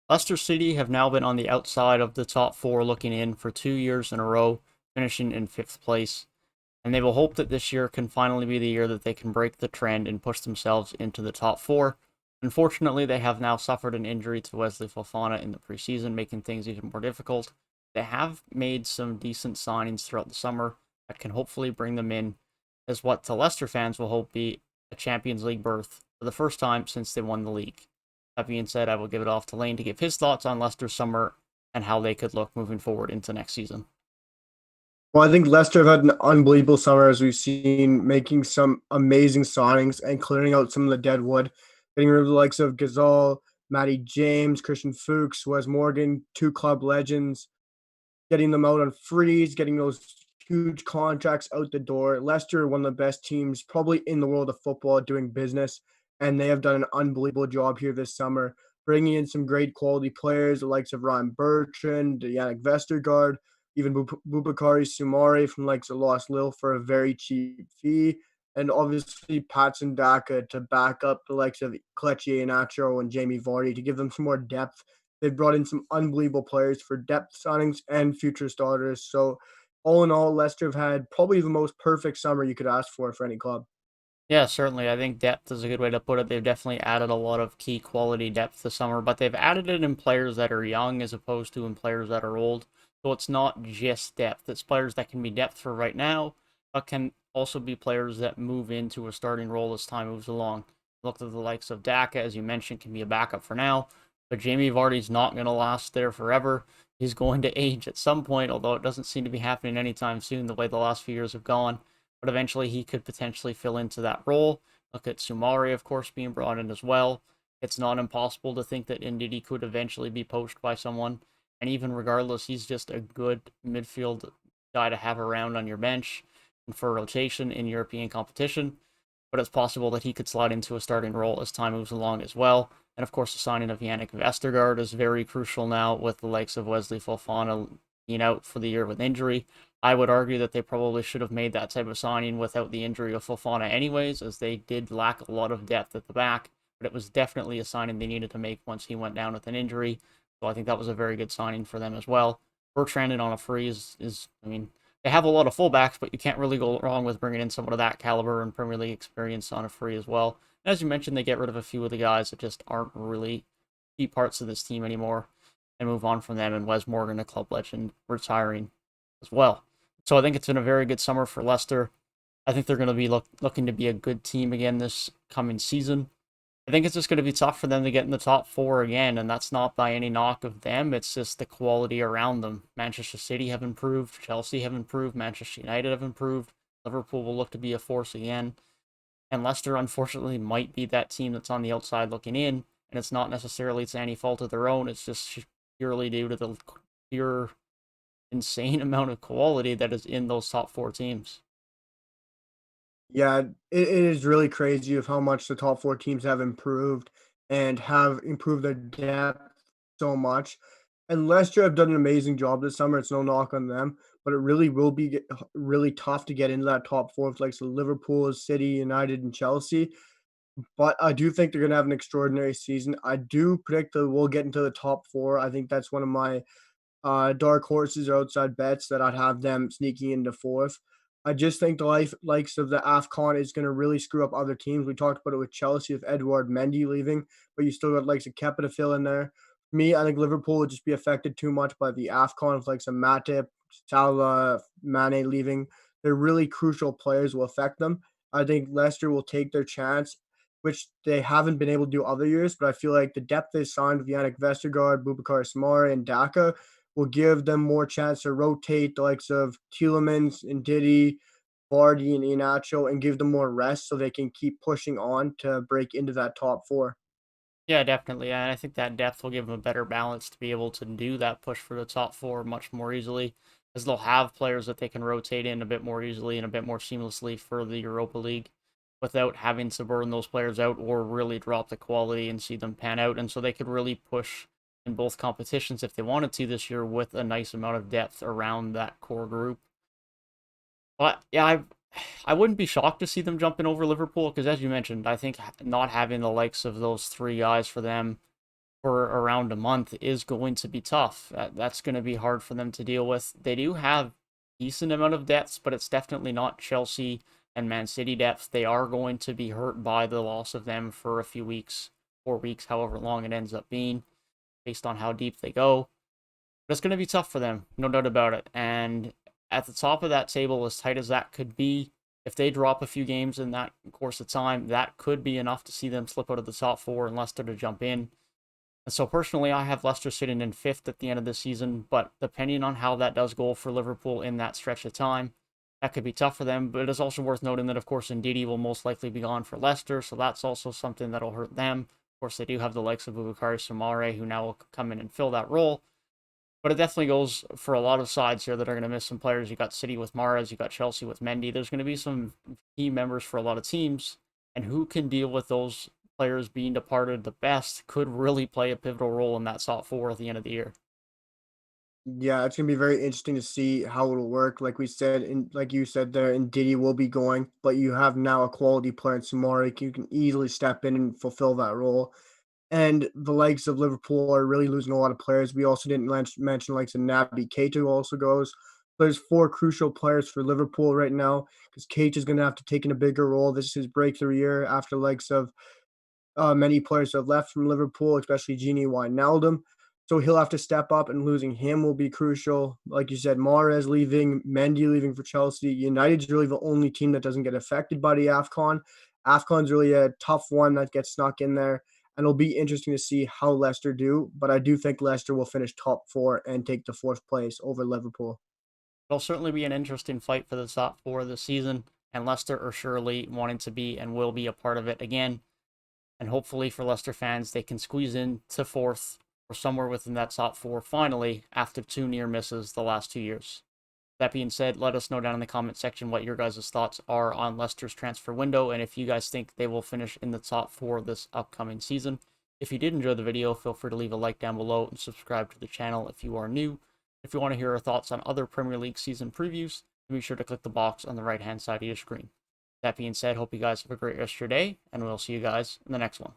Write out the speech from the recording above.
Leicester City have now been on the outside of the top four looking in for 2 years in a row, finishing in fifth place. And they will hope that this year can finally be the year that they can break the trend and push themselves into the top four. Unfortunately, they have now suffered an injury to Wesley Fofana in the preseason, making things even more difficult. They have made some decent signings throughout the summer that can hopefully bring them in as what the Leicester fans will hope be a Champions League berth for the first time since they won the league. That being said, I will give it off to Lane to give his thoughts on Leicester's summer and how they could look moving forward into next season. Well, I think Leicester have had an unbelievable summer as we've seen, making some amazing signings and clearing out some of the dead wood, getting rid of the likes of Gazal, Matty James, Christian Fuchs, Wes Morgan, two club legends, getting them out on freeze, getting those huge contracts out the door. Leicester, one of the best teams probably in the world of football doing business, and they have done an unbelievable job here this summer, bringing in some great quality players, the likes of Ryan Bertrand, Yannick Vestergaard, even Bubakari Sumari from likes of Lost Lille for a very cheap fee, and obviously Patson Daka to back up the likes of Kelechi Iheanacho and Jamie Vardy to give them some more depth. They've brought in some unbelievable players for depth signings and future starters. So, all in all, Leicester have had probably the most perfect summer you could ask for any club. Yeah, certainly. I think depth is a good way to put it. They've definitely added a lot of key quality depth this summer, but they've added it in players that are young as opposed to in players that are old. So it's not just depth. It's players that can be depth for right now, but can also be players that move into a starting role as time moves along. Look at the likes of Daka, as you mentioned, can be a backup for now, but Jamie Vardy's not going to last there forever. He's going to age at some point, although it doesn't seem to be happening anytime soon the way the last few years have gone, but eventually he could potentially fill into that role. Look at Sumari, of course, being brought in as well. It's not impossible to think that Ndidi could eventually be poached by someone. And even regardless, he's just a good midfield guy to have around on your bench and for rotation in European competition. But it's possible that he could slide into a starting role as time moves along as well. And of course, the signing of Yannick Vestergaard is very crucial now with the likes of Wesley Fofana being out for the year with injury. I would argue that they probably should have made that type of signing without the injury of Fofana anyways, as they did lack a lot of depth at the back, but it was definitely a signing they needed to make once he went down with an injury. So I think that was a very good signing for them as well. Bertrand on a free I mean, they have a lot of fullbacks, but you can't really go wrong with bringing in someone of that caliber and Premier League experience on a free as well. And as you mentioned, they get rid of a few of the guys that just aren't really key parts of this team anymore and move on from them, and Wes Morgan, a club legend, retiring as well. So I think it's been a very good summer for Leicester. I think they're going to be looking to be a good team again this coming season. I think it's just going to be tough for them to get in the top four again, and that's not by any knock of them. It's just the quality around them. Manchester City have improved, Chelsea have improved, Manchester United have improved. Liverpool will look to be a force again. And Leicester, unfortunately, might be that team that's on the outside looking in, and it's not necessarily to any fault of their own. It's just purely due to the pure insane amount of quality that is in those top four teams. Yeah, it is really crazy of how much the top four teams have improved and have improved their depth so much. And Leicester have done an amazing job this summer. It's no knock on them, but it really will be really tough to get into that top four with like the Liverpool, City, United, and Chelsea. But I do think they're going to have an extraordinary season. I do predict that we'll get into the top four. I think that's one of my dark horses or outside bets that I'd have them sneaking into fourth. I just think the likes of the AFCON is going to really screw up other teams. We talked about it with Chelsea with Edouard Mendy leaving, but you still got likes of Kepa to fill in there. For me, I think Liverpool would just be affected too much by the AFCON with like some Matip, Salah, Mane leaving. They're really crucial players will affect them. I think Leicester will take their chance, which they haven't been able to do other years, but I feel like the depth they signed with Yannick Vestergaard, Bubakar Samari, and Daka will give them more chance to rotate the likes of Tielemans and Diddy, Vardy and Iheanacho, and give them more rest so they can keep pushing on to break into that top four. Yeah, definitely. And I think that depth will give them a better balance to be able to do that push for the top four much more easily, as they'll have players that they can rotate in a bit more easily and a bit more seamlessly for the Europa League without having to burn those players out or really drop the quality and see them pan out. And so they could really push in both competitions if they wanted to this year with a nice amount of depth around that core group. But yeah, I wouldn't be shocked to see them jumping over Liverpool because, as you mentioned, I think not having the likes of those three guys for them for around a month is going to be tough. That's going to be hard for them to deal with. They do have decent amount of depth, but it's definitely not Chelsea and Man City depth. They are going to be hurt by the loss of them for a few weeks, 4 weeks, however long it ends up being, based on how deep they go. But it's going to be tough for them, no doubt about it. And at the top of that table, as tight as that could be, if they drop a few games in that course of time, that could be enough to see them slip out of the top four and Leicester to jump in. And so personally, I have Leicester sitting in fifth at the end of the season, but depending on how that does go for Liverpool in that stretch of time, that could be tough for them. But it is also worth noting that, of course, Ndidi will most likely be gone for Leicester, so that's also something that'll hurt them. Of course, they do have the likes of Boubakary Soumaré, who now will come in and fill that role. But it definitely goes for a lot of sides here that are going to miss some players. You got City with Mahrez, you got Chelsea with Mendy. There's going to be some key members for a lot of teams, and who can deal with those players being departed the best could really play a pivotal role in that top four at the end of the year. Yeah, it's gonna be very interesting to see how it'll work. Like we said, and like you said there, and Diddy will be going, but you have now a quality player in Samari. You can easily step in and fulfill that role. And the likes of Liverpool are really losing a lot of players. We also didn't mention likes of Naby Keita, who also goes. There's four crucial players for Liverpool right now because Keita is going to have to take in a bigger role. This is his breakthrough year after likes of many players have left from Liverpool, especially Gini Wijnaldum. So he'll have to step up, and losing him will be crucial. Like you said, Mahrez leaving, Mendy leaving for Chelsea. United's really the only team that doesn't get affected by the AFCON. AFCON's really a tough one that gets snuck in there, and it'll be interesting to see how Leicester do. But I do think Leicester will finish top four and take the fourth place over Liverpool. It'll certainly be an interesting fight for the top four this season, and Leicester are surely wanting to be and will be a part of it again. And hopefully for Leicester fans, they can squeeze in to fourth or somewhere within that top four finally after two near misses the last 2 years. That being said, let us know down in the comment section what your guys' thoughts are on Leicester's transfer window and if you guys think they will finish in the top four this upcoming season. If you did enjoy the video, feel free to leave a like down below and subscribe to the channel if you are new. If you want to hear our thoughts on other Premier League season previews, be sure to click the box on the right hand side of your screen. That being said, hope you guys have a great rest of your day, and we'll see you guys in the next one.